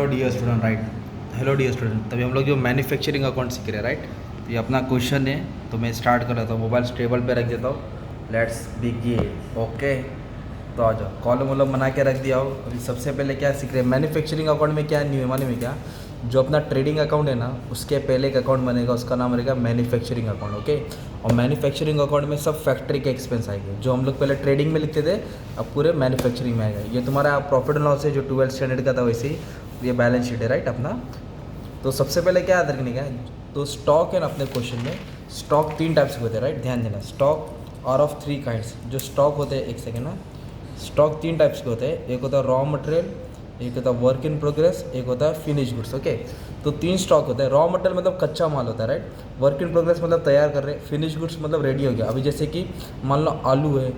Hello dear student right. Hello dear student, तभी हम लोग जो मैन्युफैक्चरिंग अकाउंट सीख रहे हैं राइट। तो ये अपना क्वेश्चन है, तो मैं स्टार्ट कर लेता हूँ। मोबाइल टेबल पे रख देता हूँ। Let's begin. ओके, तो आ जाओ। कॉलम वॉलम बना के रख दिया हो। अभी सबसे पहले क्या सीख रहे हैं, मैन्युफैक्चरिंग अकाउंट में क्या न्यू है मालूम है क्या? जो अपना ट्रेडिंग अकाउंट है ना, उसके पहले एक अकाउंट बनेगा, उसका नाम रहेगा मैन्युफैक्चरिंग अकाउंट। ओके, और मैन्युफैक्चरिंग अकाउंट में सब फैक्ट्री के एक्सपेंस आएंगे, जो हम लोग पहले ट्रेडिंग में लिखते थे, अब पूरे मैन्युफैक्चरिंग में आएगा। ये तुम्हारा प्रॉफिट एंड लॉस है जो 12th स्टैंडर्ड का था, वैसे ही ये बैलेंस शीट है राइट अपना। तो सबसे पहले क्या याद रखने का है, तो स्टॉक है ना, अपने क्वेश्चन में स्टॉक 3 टाइप्स के होते हैं राइट, ध्यान देना। Stock are of 3 kinds. जो स्टॉक होते हैं, एक सेकेंड ना, स्टॉक 3 टाइप्स के होते हैं। एक होता है रॉ मटेरियल, एक होता है वर्क इन प्रोग्रेस, एक होता है फिनिश गुड्स। ओके, तो 3 स्टॉक होता है। रॉ मटेरियल मतलब कच्चा माल होता है राइट, वर्क इन प्रोग्रेस मतलब तैयार कर रहे हैं, फिनिश गुड्स मतलब रेडी हो गया। अभी जैसे कि मान लो आलू है,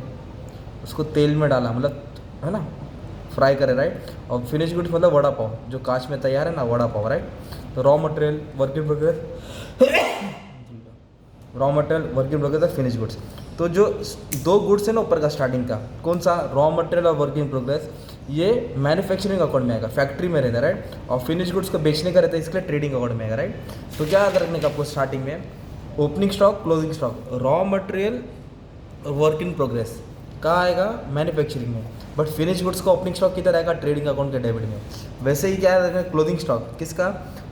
उसको तेल में डाला, मतलब है ना, फ्राई करे राइट। और फिनिश गुड्स मतलब वड़ा पाव, जो कांच में तैयार है ना, वड़ा पाव राइट। तो raw material, work in progress, raw material, work in progress और फिनिश गुड्स। तो जो 2 गुड्स है ना ऊपर का स्टार्टिंग का, कौन सा, रॉ मटेरियल और वर्क इन प्रोग्रेस, ये मैन्युफैक्चरिंग अकाउंट में आएगा, फैक्ट्री में रहता है राइट। और फिनिश गुड्स को बेचने का रहता है, इसके लिए ट्रेडिंग अकाउंट में आएगा राइट। तो क्या याद रखने का आपको स्टार्टिंग में, opening stock, closing stock, raw material और वर्क इन प्रोग्रेस कहाँ आएगा, मैन्युफैक्चरिंग में। बट फिनिश गुड्स का ओपनिंग स्टॉक किधर आएगा, ट्रेडिंग अकाउंट के डेबिट में। वैसे ही क्या है, क्लोजिंग स्टॉक किसका,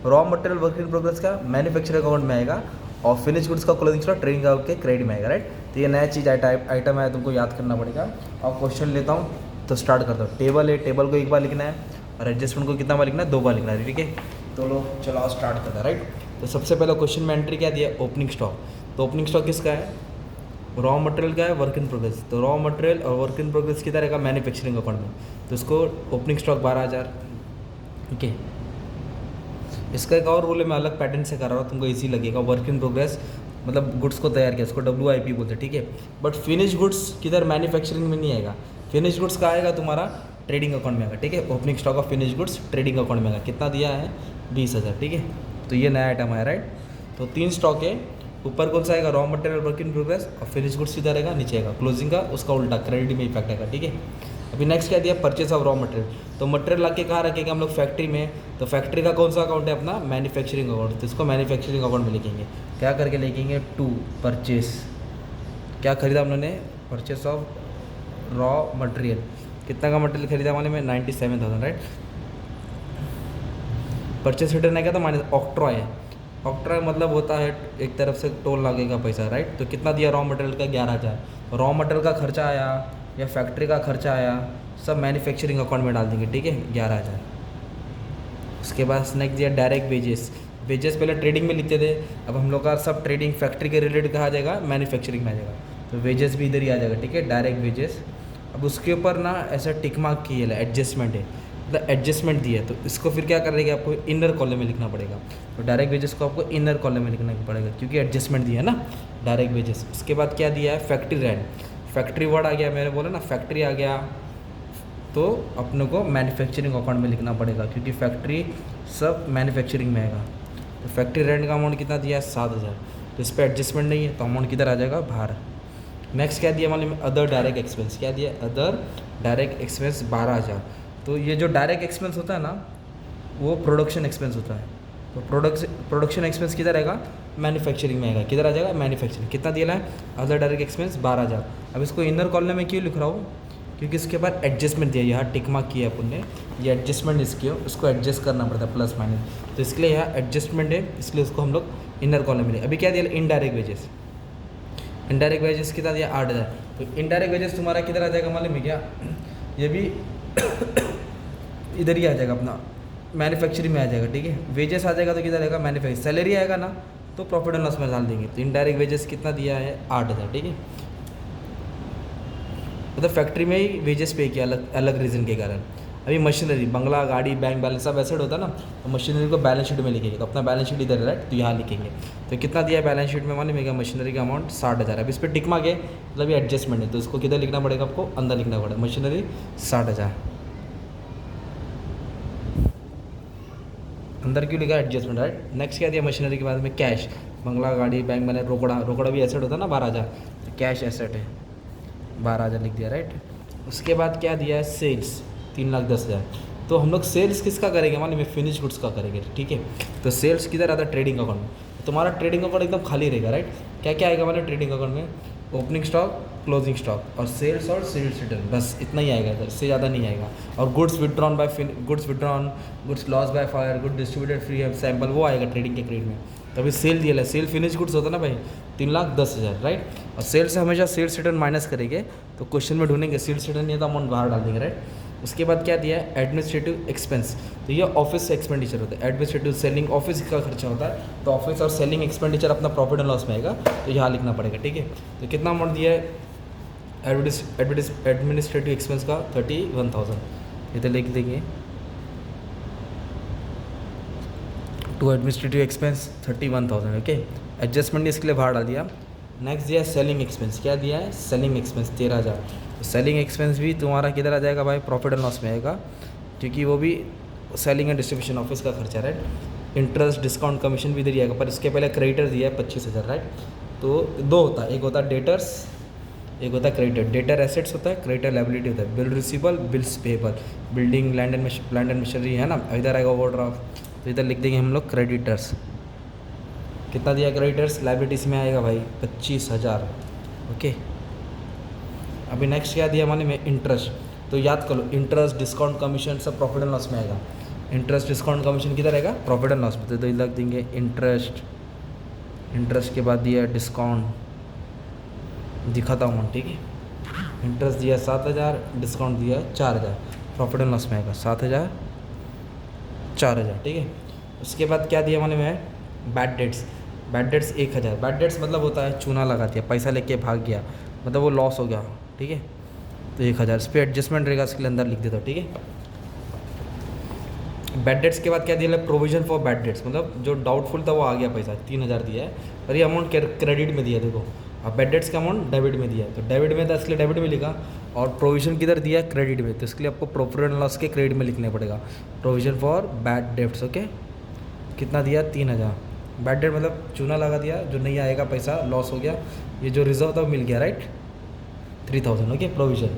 raw material work in progress का मैन्युफैक्चरिंग अकाउंट में आएगा, और फिनिश गुड्स का क्लोजिंग स्टॉक ट्रेडिंग अकाउंट के क्रेडिट में आएगा राइट। तो ये नया चीज़ आइटम है, तुमको याद करना पड़ेगा। और क्वेश्चन लेता हूँ, तो स्टार्ट करता हूँ। टेबल है, टेबल को एक बार लिखना है, और एडजस्टमेंट को कितना बार लिखना है, 2 बार लिखना है, ठीक है। तो लो चलो स्टार्ट करता है राइट। तो सबसे पहले क्वेश्चन में एंट्री क्या दिया, ओपनिंग स्टॉक। तो ओपनिंग स्टॉक किसका है, रॉ मटेरियल का है, वर्क इन प्रोग्रेस। तो रॉ मटेरियल और वर्क इन प्रोग्रेस किधर रहेगा, मैन्युफैक्चरिंग अकाउंट में। तो इसको ओपनिंग स्टॉक 12,000, ठीक है। इसका एक और रूल है, मैं अलग पैटर्न से कर रहा हूँ, तुमको इजी लगेगा। वर्क इन प्रोग्रेस मतलब गुड्स को तैयार किया, इसको WIP बोलते हैं, ठीक है। बट फिनिश गुड्स किधर, मैन्युफैक्चरिंग में नहीं आएगा। फिनिश गुड्स का आएगा तुम्हारा ट्रेडिंग अकाउंट में आएगा, ठीक है। Opening stock of finish goods trading account में आएगा। कितना दिया है, 20,000, ठीक है। तो ये नया आइटम है राइट। तो 3 स्टॉक है, ऊपर कौन सा आएगा, raw material work in progress, और फिनिश गुड्स सीधा रहेगा, नीचे आएगा क्लोजिंग का, उसका उल्टा क्रेडिट में इफेक्ट आएगा, ठीक है। अभी नेक्स्ट क्या दिया, परचेस ऑफ रॉ मटेरियल। तो मटेरियल ला के कहाँ रखेंगे हम लोग, फैक्ट्री में। तो फैक्ट्री का कौन सा अकाउंट है अपना, मैन्युफैक्चरिंग अकाउंट। तो इसको मैन्युफैक्चरिंग अकाउंट में लिखेंगे। क्या करके लिखेंगे, टू परचेस, क्या खरीदा हम लोगों ने, परचेस ऑफ रॉ मटेरियल। कितना का मटेरियल खरीदा हमारे में, 97,000 राइट। परचेस रिटर्न आएगा तो माइनस ऑक्ट्रॉय है। ऑक्ट्रॉय मतलब होता है एक तरफ से टोल लगेगा पैसा राइट। तो कितना दिया रॉ मटेरियल का, 11,000। रॉ मटेरियल का खर्चा आया या फैक्ट्री का खर्चा आया, सब मैन्युफैक्चरिंग अकाउंट में डाल देंगे, ठीक है, 11,000। उसके बाद नेक्स्ट दिया डायरेक्ट वेजेस। वेजेस पहले ट्रेडिंग में लिखते थे, अब हम लोग का सब ट्रेडिंग फैक्ट्री के रिलेटेड कहा जाएगा, मैन्युफैक्चरिंग में आ जाएगा। तो वेजेस भी इधर ही आ जाएगा, ठीक है, डायरेक्ट वेजेस। अब उसके ऊपर ना ऐसा टिक मार्क की है, एडजस्टमेंट है, मतलब एडजस्टमेंट दी है। तो इसको फिर क्या करेगा, आपको इनर कॉलम में लिखना पड़ेगा। तो डायरेक्ट वेजेस को आपको इनर कॉलम में लिखना पड़ेगा, क्योंकि एडजस्टमेंट दिया है ना, डायरेक्ट वेजेस। उसके बाद क्या दिया है, फैक्ट्री रेंट। फैक्ट्री वर्ड आ गया, मैंने बोला ना फैक्ट्री आ गया, तो अपने को मैन्युफैक्चरिंग अकाउंट में लिखना पड़ेगा, क्योंकि फैक्ट्री सब मैन्युफैक्चरिंग में आएगा। तो फैक्ट्री रेंट का अमाउंट कितना दिया है, 7,000। तो इस पर एडजस्टमेंट नहीं है, तो अमाउंट किधर आ जाएगा, बाहर। नेक्स्ट क्या दिया मालूम, अदर डायरेक्ट एक्सपेंस। क्या दिया, अदर डायरेक्ट एक्सपेंस 12,000। तो ये जो डायरेक्ट एक्सपेंस होता है ना, वो प्रोडक्शन एक्सपेंस होता है। तो प्रोडक्शन एक्सपेंस किधर आएगा, मैन्युफैक्चरिंग में आएगा। किधर आ जाएगा, मैन्युफैक्चरिंग। कितना दिया है, अदर डायरेक्ट एक्सपेंस 12,000। अब इसको इनर कॉलम में क्यों लिख रहा हूँ, क्योंकि इसके बाद एडजस्टमेंट दिया, यहाँ टिक मार्क किया अपन ने, ये एडजस्टमेंट इसकी हो, उसको एडजस्ट करना पड़ता है, प्लस माइनस। तो इसके लिए यहाँ एडजस्टमेंट है, इसलिए उसको हम लोग इनर कॉलम में। अभी क्या दिया, इनडायरेक्ट वेजेस। इनडायरेक्ट वेजेस कितना दिया, 8,000। तो इनडायरेक्ट वेजेस तुम्हारा किधर आ जाएगा मालूम है क्या, ये भी इधर ही आ जाएगा, अपना मैन्युफैक्चरिंग में आ जाएगा, ठीक है। वेजेस आ जाएगा तो किधर आएगा, मैन्युफैक्चरिंग। सैलरी आएगा ना, तो प्रॉफिट एंड लॉस में डाल देंगे। तो इनडायरेक्ट वेजेस कितना दिया है, 8,000, ठीक है। मतलब फैक्ट्री में ही वेजेस पे किया, अलग अलग रीज़न के कारण। अभी मशीनरी, बंगला, गाड़ी, बैंक बैलेंस सब एसेट होता है ना, तो मशीनरी को बैलेंस शीट में लिखेंगे। तो अपना बैलेंस शीट इधर है राइट, तो यहाँ लिखेंगे। तो कितना दिया है बैलेंस शीट में मालूम है क्या, मशीनरी का अमाउंट 60,000। अब इस पर टिक मार्क है, मतलब ये एडजस्टमेंट है, तो इसको किधर लिखना पड़ेगा, आपको अंदर लिखना पड़ेगा, मशीनरी 60,000। अंदर क्यों लिखा, एडजस्टमेंट राइट। नेक्स्ट क्या दिया, मशीनरी के बाद में कैश, बंगला, गाड़ी, बैंक बैलेंस, रोकड़ा भी एसेट होता है ना, 12,000। तो कैश एसेट है, 12,000 लिख दिया राइट। उसके बाद क्या दिया है, सेल्स 3,10,000। तो हम लोग सेल्स किसका करेंगे, मान लीजिए फिनिश गुड्स का करेंगे, ठीक है। तो सेल्स किधर आता है, ट्रेडिंग अकाउंट में। तुम्हारा ट्रेडिंग अकाउंट एकदम खाली रहेगा, राइट। क्या क्या आएगा हमारे ट्रेडिंग अकाउंट में, ओपनिंग स्टॉक, क्लोजिंग स्टॉक और सेल्स रिटर्न, बस इतना ही आएगा इधर, इससे ज़्यादा नहीं आएगा। और goods withdrawn bye goods loss by fire, good distributed free sample, वो आएगा ट्रेडिंग के क्रेडिट में। तभी सेल दिया है, सेल फिनिश गुड्स होता है ना भाई, 3,10,000, राइट। और सेल से हमेशा सेल्स रिटर्न माइनस करेंगे, तो क्वेश्चन में ढूंढेंगे सेल्स रिटर्न नहीं तो अमाउंट बाहर डाल देंगे, राइट। उसके बाद क्या दिया है, एडमिनिस्ट्रेटिव एक्सपेंस, तो ये ऑफिस एक्सपेंडिचर होता है। एडमिनिस्ट्रेटिव सेलिंग, ऑफिस का खर्चा होता है, तो ऑफिस और सेलिंग एक्सपेंडिचर अपना प्रॉफिट एंड लॉस में आएगा, तो यहाँ लिखना पड़ेगा, ठीक है। तो कितना अमाउंट दिया है एडमिनिस्ट्रेटिव एक्सपेंस का, 31,000, ये तो लिख देंगे। To administrative expense 31,000, okay. Adjustment इसके लिए बाहर डाल दिया। नेक्स्ट दिया है सेलिंग एक्सपेंस, क्या दिया है, सेलिंग एक्सपेंस 13,000। तो सेलिंग एक्सपेंस भी तुम्हारा किधर आ जाएगा भाई, प्रॉफिट एंड लॉस में आएगा, क्योंकि वो भी सेलिंग एंड डिस्ट्रीब्यूशन ऑफिस का खर्चा, राइट। इंटरेस्ट, डिस्काउंट, कमीशन भी इधर ही आएगा, पर इसके पहले क्रेडिटर दिया है 25,000, राइट। तो दो होता है, एक होता है डेटर्स, एक होता है क्रेडिटर। डेटर एसेट्स होता है, क्रेडिटर लायबिलिटी होता है। Bill receivable, bills payable, building, land and machinery है ना, इधर आएगा ओवरड्राफ्ट, तो इधर लिख देंगे हम लोग क्रेडिटर्स। कितना दिया क्रेडिटर्स, लायबिलिटीज में आएगा भाई 25,000, ओके। अभी नेक्स्ट क्या दिया मैंने में, इंटरेस्ट, तो याद कर लो, इंटरेस्ट, डिस्काउंट, कमीशन सब प्रॉफिट एंड लॉस में आएगा। इंटरेस्ट, डिस्काउंट, कमीशन किधर आएगा, प्रॉफिट एंड लॉस में, तो लग देंगे इंटरेस्ट। इंटरेस्ट के बाद दिया डिस्काउंट, दिखाता हूँ, ठीक है। इंटरेस्ट दिया 7,000, डिस्काउंट दिया 4,000, प्रॉफिट एंड लॉस में आएगा 7,000, 4,000, ठीक है। उसके बाद क्या दिया मैंने मैं, bad debts. Bad debts 1,000। Bad debts मतलब होता है चूना लगा दिया, पैसा लेके भाग गया, मतलब वो लॉस हो गया, ठीक है। तो 1,000 इस पर एडजस्टमेंट रहेगा, इसके अंदर लिख देता हूँ, ठीक है। बैड डेट्स के बाद क्या दिया है, प्रोविजन फॉर बैड डेट्स, मतलब जो डाउटफुल था वो आ गया पैसा, 3,000 दिया है, पर ये अमाउंट क्रेडिट में दिया है, देखो। अब बैड डेट्स का अमाउंट डेबिट में दिया है, तो डेबिट में था इसलिए डेबिट में लिखा, और प्रोविजन किधर दिया है, क्रेडिट में, तो इसके लिए आपको प्रॉफिट एंड लॉस के क्रेडिट में लिखना पड़ेगा, provision for bad debts, okay. कितना दिया, 3,000। बैड डेट मतलब चूना लगा दिया, जो नहीं आएगा पैसा, लॉस हो गया, ये जो रिजर्व था वो मिल गया, राइट, 3,000, ओके, प्रोविजन।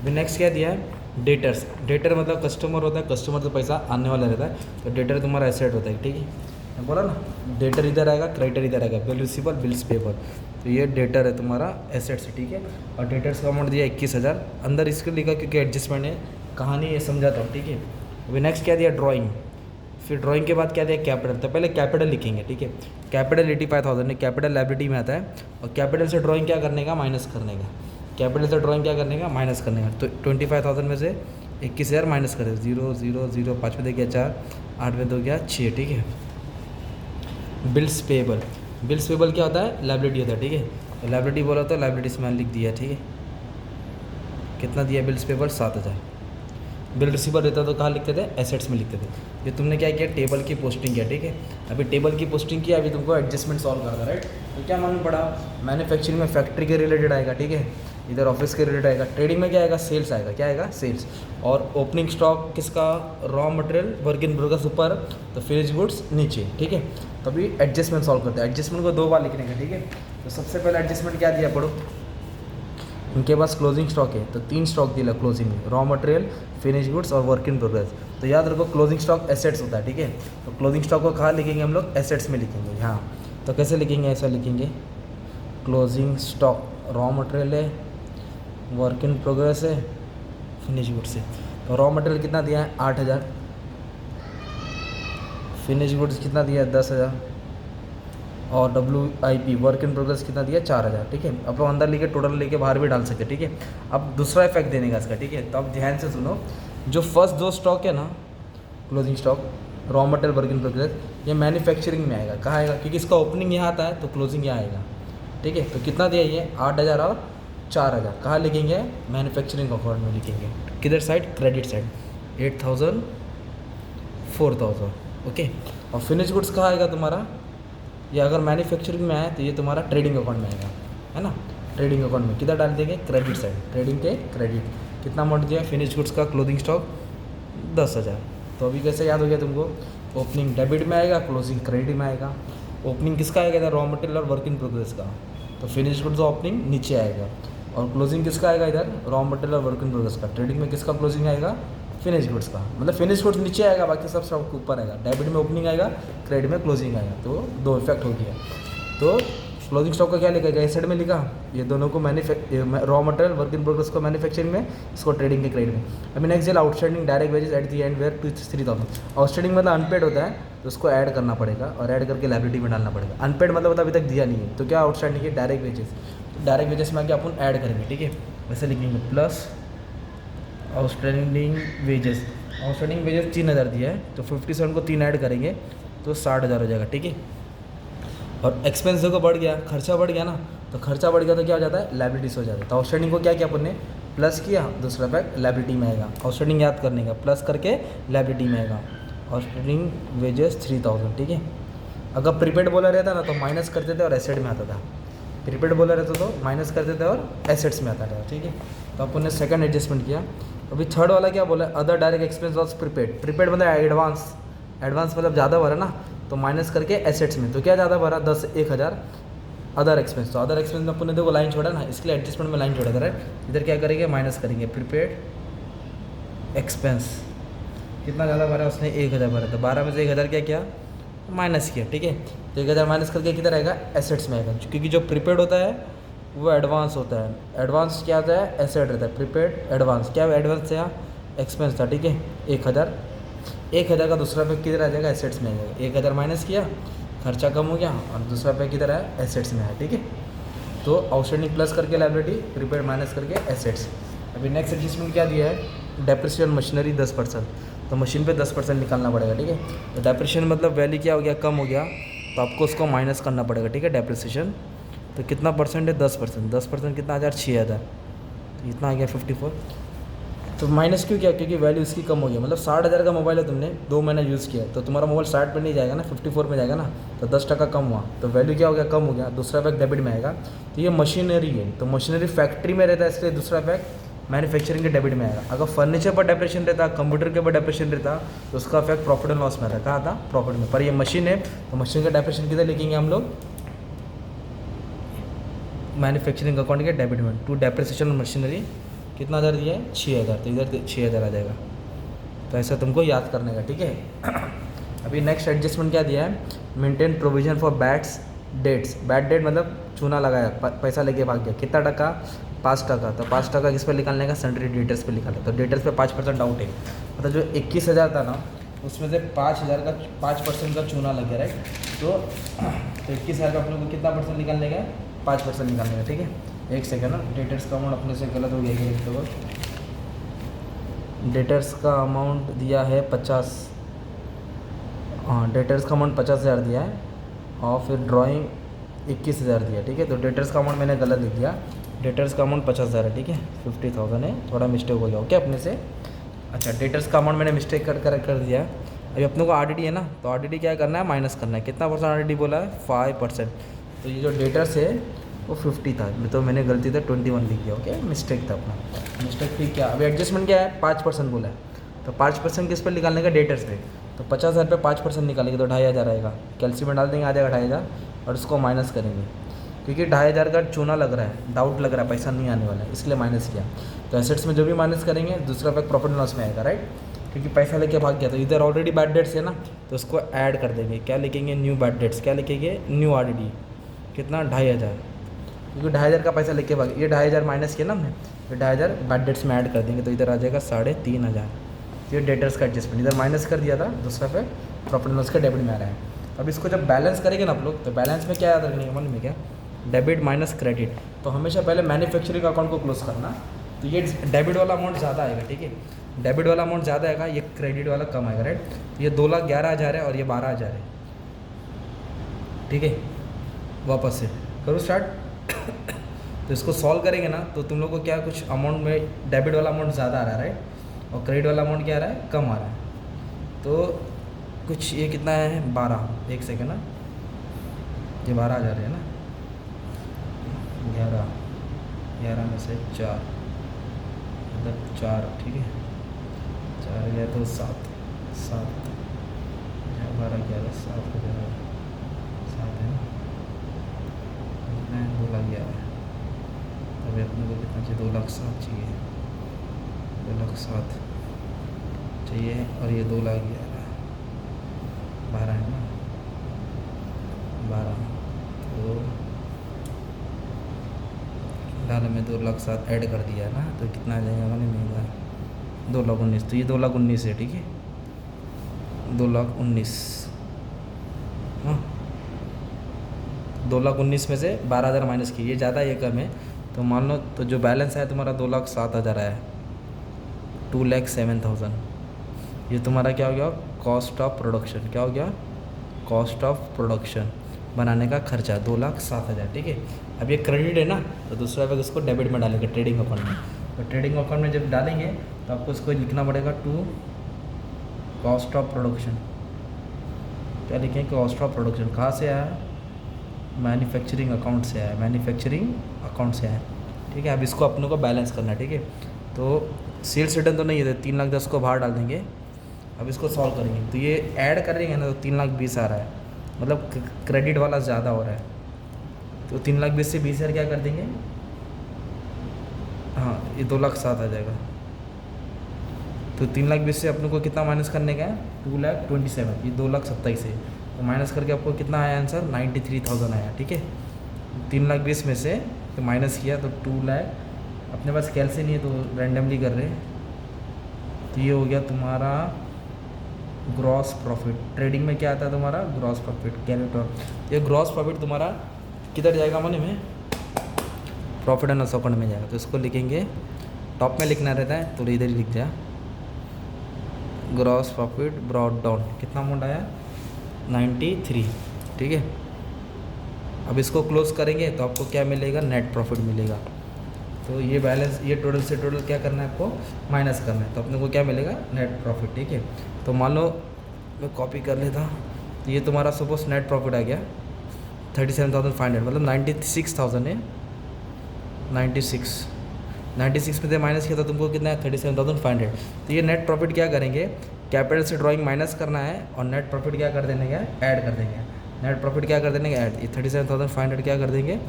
फिर नेक्स्ट क्या दिया है, डेटर्स। डेटर मतलब कस्टमर होता है, कस्टमर तो पैसा आने वाला रहता है, तो डेटर तुम्हारा एसेट होता है, ठीक है। मैं बोला ना, डेटर इधर आएगा, क्रेडिटर इधर आएगा, बिल रिसीवेबल, बिल्स पेएबल, तो ये डेटर है तुम्हारा एसेट्स, ठीक है। और डेटर्स का अमाउंट दिया 21,000, अंदर इसको लिखा क्योंकि एडजस्टमेंट है, कहानी ये समझाता हूँ, ठीक है। अभी नेक्स्ट क्या दिया, ड्राइंग। फिर ड्राइंग के बाद क्या दिया, कैपिटल, तो पहले कैपिटल लिखेंगे, ठीक है। कैपिटल 85,000 है, कैपिटल लायबिलिटी में आता है, और कैपिटल से ड्राइंग क्या करने का, माइनस करने का। कैपिटल से ड्राइंग क्या करने का, माइनस करने का, तो 25,000 में से 21,000 माइनस करें, 0 0 0, 5 में दे गया 4, 8 में दो गया 6, ठीक है। बिल्स पेएबल, बिल्स पेएबल क्या होता है, लायबिलिटी होता है, ठीक है। तो लायबिलिटी बोला तो लायबिलिटीज में लिख दिया, ठीक है। कितना दिया, बिल्स पेएबल 7,000। बिल रिसीवर रहता तो कहाँ लिखते थे, एसेट्स में लिखते थे। ये तुमने क्या किया, टेबल की पोस्टिंग किया, ठीक है। अभी टेबल की पोस्टिंग किया, अभी तुमको एडजस्टमेंट सॉल्व करना, राइट। तो क्या मालूम पड़ा, मैन्युफैक्चरिंग में फैक्ट्री के रिलेटेड आएगा, ठीक है। इधर ऑफिस के रिलेटेड आएगा, ट्रेडिंग में क्या आएगा, सेल्स आएगा, क्या आएगा, सेल्स। और ओपनिंग स्टॉक किसका, raw material, work in progress ऊपर, तो फिनिश गुड्स नीचे, ठीक है। तो अभी एडजस्टमेंट सॉल्व करते हैं, एडजस्टमेंट को 2 बार लिखने का, ठीक है। तो सबसे पहले एडजस्टमेंट क्या दिया, पढ़ो। उनके पास क्लोजिंग स्टॉक है, तो 3 स्टॉक दिया क्लोजिंग में, रॉ मटेरियल, फिनिश गुड्स और वर्क इन प्रोग्रेस। तो याद रखो क्लोजिंग स्टॉक एसेट्स होता है, ठीक है। तो क्लोजिंग स्टॉक को कहाँ लिखेंगे हम लोग, एसेट्स में लिखेंगे, हाँ। तो कैसे लिखेंगे, ऐसा लिखेंगे, क्लोजिंग स्टॉक रॉ मटेरियल है, वर्क इन प्रोग्रेस है, फिनिश गुड्स है। तो रॉ मटेरियल कितना दिया है, 8,000, फिनिश गुड्स कितना दिया है, 10,000, और WIP वर्क इन प्रोग्रेस कितना दिया, 4,000, ठीक है। अब लोग अंदर लेके टोटल लेके बाहर भी डाल सकते, ठीक है। अब दूसरा इफेक्ट देने का इसका, ठीक है। तो अब ध्यान से सुनो, जो फर्स्ट 2 स्टॉक है ना, closing stock, raw material, work in progress, ये मैन्युफैक्चरिंग में आएगा, कहाँ आएगा, क्योंकि इसका ओपनिंग यहाँ आता है तो क्लोजिंग यहाँ आएगा, ठीक है। तो कितना दिया ये, 8,000 और 4,000, कहाँ लिखेंगे, मैन्युफैक्चरिंग अकाउंट में लिखेंगे, किधर साइड, क्रेडिट साइड, 8,000, 4,000, ओके। और फिनिश गुड्स कहाँ आएगा तुम्हारा, ये अगर मैन्युफैक्चरिंग में आए तो ये तुम्हारा ट्रेडिंग अकाउंट में आएगा, है ना। ट्रेडिंग अकाउंट में किधर डाल देंगे, क्रेडिट साइड, ट्रेडिंग के क्रेडिट। कितना अमाउंट दिया, फिनिश गुड्स का क्लोजिंग स्टॉक 10,000। तो अभी कैसे याद हो गया तुमको, ओपनिंग डेबिट में आएगा, क्लोजिंग क्रेडिट में आएगा। ओपनिंग किसका आएगा इधर, रॉ मटेरियल और वर्क इन प्रोग्रेस का, तो फिनिश गुड्स ओपनिंग नीचे आएगा। और क्लोजिंग किसका आएगा इधर, रॉ मटेरियल और वर्क इन प्रोग्रेस का। ट्रेडिंग में किसका क्लोजिंग आएगा, फिनिश गुड्स का, मतलब फिनिश गुड्स नीचे आएगा, बाकी सब स्टॉक ऊपर आएगा। डेबिट में ओपनिंग आएगा, क्रेडिट में क्लोजिंग आएगा, तो दो इफेक्ट हो गया। तो क्लोजिंग स्टॉक का क्या लिखा गया, एसेट में लिखा, ये दोनों को raw material work in progress को मैन्युफैक्चरिंग में, इसको ट्रेडिंग के क्रेडिट में। अभी नेक्स्ट जेल outstanding direct wages at the end year 2-3,000। Outstanding मतलब अनपेड होता है, तो उसको ऐड करना पड़ेगा और ऐड करके लायबिलिटी में डालना पड़ेगा। अनपेड मतलब अभी तक दिया नहीं है, तो क्या आउटस्टैंडिंग है डायरेक्ट वेजेस, डायरेक्ट वेजेस में आके अपन ऐड करेंगे, ठीक है। वैसे लिखेंगे plus outstanding wages, outstanding wages 3,000 दिया है, तो 57 को 3 ऐड करेंगे तो 60,000 हो जाएगा, ठीक है। और एक्सपेंस देखो बढ़ गया, खर्चा बढ़ गया ना, तो खर्चा बढ़ गया तो क्या हो जाता है, लायबिलिटीज हो जाता है। तो आउटस्टैंडिंग को क्या किया अपन ने, प्लस किया, दूसरा पैक लायबिलिटी में आएगा। आउटस्टैंडिंग याद करने का, प्लस करके लायबिलिटी में आएगा। आउटस्टैंडिंग वेजेस 3,000, ठीक है। अगर प्रीपेड बोला रहता ना तो माइनस करते थे और एसेट में आता था, प्रीपेड बोला रहता तो माइनस करते थे और एसेट्स में आता था, ठीक है। तो अपन ने सेकंड एडजस्टमेंट किया। अभी थर्ड वाला क्या बोला, other direct expense was prepaid, prepaid मतलब एडवांस, एडवांस मतलब ज़्यादा भरा ना, तो माइनस करके एसेट्स में, तो क्या ज़्यादा भरा 1,000 अदर एक्सपेंस, तो अदर एक्सपेंस में अपन ने देखो लाइन छोड़ा ना, इसके लिए एडजस्टमेंट में लाइन छोड़ा था, राइट। इधर क्या करेंगे, माइनस करेंगे प्रीपेड एक्सपेंस, कितना ज़्यादा भरा उसने 1,000 भरा, तो 12 में से 1,000 क्या किया, माइनस किया, ठीक है। तो 1,000 माइनस करके किधर आएगा, एसेट्स में आएगा, क्योंकि जो प्रीपेड होता है वो एडवांस होता है। एडवांस क्या होता है, एसेट रहता है, प्रीपेड एडवांस, क्या एडवांस था, एक्सपेंस था, ठीक है। 1,000 का दूसरा पैक किधर आ जाएगा, एसेट्स में आ जाएगा। 1,000 माइनस किया, खर्चा कम हो गया, और दूसरा पैक किधर आया, एसेट्स में आया, ठीक है। तो आउटस्टैंडिंग प्लस करके लायबिलिटी, प्रीपेड माइनस करके एसेट्स। अभी नेक्स्ट एडजस्टमेंट क्या दिया है, डेप्रिसिएशन मशीनरी 10%, तो मशीन पे 10% निकालना पड़ेगा, ठीक है। तो डेप्रिसिएशन मतलब वैल्यू क्या हो गया, कम हो गया, तो आपको उसको माइनस करना पड़ेगा, ठीक है। डेप्रिसिएशन तो कितना परसेंट है, 10%, 10% कितना आ जाए, 6,000, तो इतना आ गया 54। तो माइनस क्यों किया, क्योंकि वैल्यू इसकी कम हो गई, मतलब 60,000 का मोबाइल है, तुमने 2 महीना यूज़ किया, तो तुम्हारा मोबाइल 60 पे नहीं जाएगा ना, 54 में जाएगा ना, तो 10% कम हुआ, तो वैल्यू क्या हो गया, कम हो गया, दूसरा पैक डेबिट में आएगा। तो ये मशीनरी है, तो मशीनरी फैक्ट्री में रहता है, इसलिए दूसरा पैक मैन्युफैक्चरिंग के डेबिट में आएगा। अगर फर्नीचर पर डेप्रेशन रहता, कंप्यूटर के ऊपर डेप्रेशन रहता, तो उसका इफेक्ट प्रॉफिट एंड लॉस में रहता, कहाँ था, प्रॉफिट में। पर ये मशीन है, तो मशीन का डेप्रेशन किधर लिखेंगे हम लोग, मैन्युफैक्चरिंग अकाउंट के डेबिट में। टू डेप्रिसिएशन मशीनरी कितना हज़ार दिया है, 6,000, तो इधर 6,000 आ जाएगा। तो ऐसा तुमको याद करने का, ठीक है। अभी नेक्स्ट एडजस्टमेंट क्या दिया है, maintain provision for bads debts, bad debt मतलब चूना लगाया, पैसा लेके भाग गया, कितना टका, 5%, तो 5% किस पर निकालने का, सन्ड्री डेटर्स पे निकालना, तो डेटर्स पे 5% आउट है, मतलब जो 21,000 था ना, उसमें से 5,000 का 5% का चूना लग गया, राइट। तो 21,000 का अपने को कितना परसेंट निकालने का, 5% निकालने का, ठीक है। एक सेकेंड ना, डेटर्स का अमाउंट अपने से गलत हो गया है, तो डेटर्स का अमाउंट दिया है 50, हाँ डेटर्स का अमाउंट 50,000 दिया है, और फिर ड्राइंग 21,000 दिया, ठीक है। तो डेटर्स का अमाउंट मैंने गलत लिख दिया, डेटर्स का अमाउंट 50,000 है, ठीक है, 50,000 है, थोड़ा मिस्टेक हो गया, ओके अपने से। अच्छा, डेटर्स का अमाउंट मैंने मिस्टेक कर दिया। अभी अपने को आरडीडी है ना, तो आरडीडी क्या करना है, माइनस करना है, कितना परसेंट आरडीडी बोला है, 5%। तो ये जो डेटर्स है वो 50 था, तो मैंने गलती से 21 लिख दिया, ओके, मिस्टेक था अपना, मिस्टेक ठीक किया। अभी एडजस्टमेंट क्या है, 5% बोला है, तो 5% किस पर निकालने का, डेटर्स पे, तो 50,000 पे 5% निकालेंगे तो 2,500 आएगा, कैल्सी में डाल देंगे, आ जाएगा 2,500, और उसको माइनस करेंगे, क्योंकि 2,500 का चूना लग रहा है, डाउट लग रहा है, पैसा नहीं आने वाला है, इसलिए माइनस किया। तो एसेट्स में जो भी माइनस करेंगे, दूसरा पैक प्रॉफिट एंड लॉस में आएगा, राइट, क्योंकि पैसा लेके भाग गया, तो इधर ऑलरेडी बैड डेट्स है ना, तो उसको ऐड कर देंगे, क्या लिखेंगे, न्यू बैड डेट्स, क्या लिखेंगे, न्यू आरडीडी, कितना, 2,500, क्योंकि 2,500 का पैसा लेके भाग, ये 2,500 माइनस किया ना हमने, तो 2,500 बैड डेट्स में ऐड कर देंगे, तो इधर आ जाएगा 3,500। ये डेटर्स का एडजस्टमेंट, इधर माइनस कर दिया था, दूसरा पे प्रॉफिट एंड लॉस का डेबिट में आ रहा है। अब इसको जब बैलेंस करेंगे ना आप लोग, तो बैलेंस में क्या याद रखने का, मन में क्या, डेबिट माइनस क्रेडिट, तो हमेशा पहले मैन्युफैक्चरिंग अकाउंट को क्लोज करना, तो ये डेबिट वाला अमाउंट ज़्यादा आएगा, ठीक है, डेबिट वाला अमाउंट ज़्यादा आएगा, ये क्रेडिट वाला कम आएगा, राइट। ये 2,11,000 है और ये 12,000 है, ठीक है। वापस से करो स्टार्ट। तो इसको सॉल्व करेंगे ना, तो तुम लोग को क्या, कुछ अमाउंट में डेबिट वाला अमाउंट ज़्यादा आ रहा है, राइट, और क्रेडिट वाला अमाउंट क्या आ रहा है, कम आ रहा है। तो कुछ ये कितना है, 12, एक सेकेंड ना, ये 12,000 है ना, 11 में से 4 मतलब 4, ठीक है, 4 गया तो 7, 12, 11, 7 हो जाएगा, 7 है ना, 2,11,000, अभी अपने को कितना चाहिए, 2,07,000 चाहिए, 2,07,000, चाहिए और ये 2,11,12 है ना, 12 तो डाले में 2,07,000 ऐड कर दिया ना, तो कितना आ जाएगा मैंने महंगा 2,19,000, तो ये 2,19,000 है, ठीक है 2,19,000। हाँ 2,19,000 में से 12,000 माइनस की, ये ज़्यादा ये कम है, तो मान लो तो जो बैलेंस है तुम्हारा 2,07,000 आया, 2,07,000। ये तुम्हारा क्या हो गया, कॉस्ट ऑफ प्रोडक्शन, क्या हो गया, कॉस्ट ऑफ प्रोडक्शन बनाने का खर्चा 2,07,000, ठीक है। अब ये क्रेडिट है ना, तो दूसरा भाग उसको डेबिट में डालेंगे ट्रेडिंग अकाउंट में। तो ट्रेडिंग अकाउंट में जब डालेंगे तो आपको इसको लिखना पड़ेगा टू कॉस्ट ऑफ प्रोडक्शन। क्या लिखें, कॉस्ट ऑफ प्रोडक्शन कहाँ से आया, मैन्युफैक्चरिंग अकाउंट से आया, मैन्युफैक्चरिंग अकाउंट से आया, ठीक है। अब इसको अपनों को बैलेंस करना है, ठीक है। तो सेल्स रिटर्न तो नहीं है, 3,10,000 को बाहर डाल देंगे। अब इसको सॉल्व करेंगे तो ये ऐड करेंगे ना, तो 3,20,000 आ रहा है, मतलब क्रेडिट वाला ज़्यादा हो रहा है। तो 3,20,000 से 20,000 क्या कर देंगे, हाँ ये 2,07,000 आ जाएगा। तो 3,20,000 से अपने को कितना माइनस करने का है, 2,27,000, ये 2,27,000 है, तो माइनस करके आपको कितना आया आंसर, 93,000 आया, ठीक है। 3,20,000 में से तो माइनस किया तो 2,00,000, अपने पास स्केल से नहीं है तो रैंडमली कर रहे हैं। तो ये हो गया तुम्हारा ग्रॉस प्रॉफिट। ट्रेडिंग में क्या आता है तुम्हारा, ग्रॉस प्रॉफिट कैलकुलेटर। ये ग्रॉस प्रॉफिट तुम्हारा किधर जाएगा मनी में, प्रॉफिट एंड लॉस अकाउंट में जाएगा। तो इसको लिखेंगे, टॉप में लिखना रहता है तो इधर ही लिख दिया, ग्रॉस प्रॉफिट ब्रॉट डाउन, कितना अमाउंट आया, 93, ठीक है। अब इसको क्लोज करेंगे तो आपको क्या मिलेगा, नेट प्रॉफिट मिलेगा। तो ये बैलेंस, ये टोटल से टोटल क्या करना है आपको, माइनस करना है, तो अपने को क्या मिलेगा, नेट प्रॉफिट, ठीक है। तो मान लो मैं कॉपी कर लेता हूँ, तो ये तुम्हारा सपोज नेट प्रॉफिट आ गया 37,500, मतलब 96,000 है, 96 में से माइनस किया तो तुमको कितना है, 37,500। तो ये नेट प्रॉफिट क्या करेंगे, कैपिटल से ड्राइंग माइनस करना है और नेट प्रॉफिट क्या कर देंगे, ऐड कर देंगे। नेट प्रॉफिट क्या कर देंगे, ऐड, ये 37,500 क्या कर देंगे,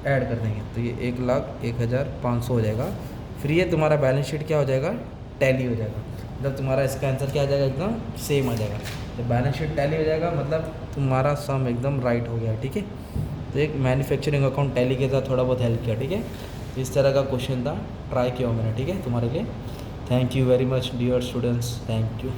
ऐड कर देंगे। तो ये 1,01,500 हो जाएगा। फिर ये तुम्हारा बैलेंस शीट क्या हो जाएगा, टैली हो जाएगा, मतलब तुम्हारा इसका आंसर क्या आ जाएगा, एकदम सेम आ जाएगा। तो बैलेंस शीट टैली हो जाएगा, मतलब तुम्हारा सम एकदम राइट हो गया, ठीक है। तो एक मैन्युफैक्चरिंग अकाउंट टैली के साथ थोड़ा बहुत हेल्प किया, ठीक है। इस तरह का क्वेश्चन था, ट्राई किया मैंने, ठीक है, तुम्हारे लिए। Thank you very much dear students, thank you.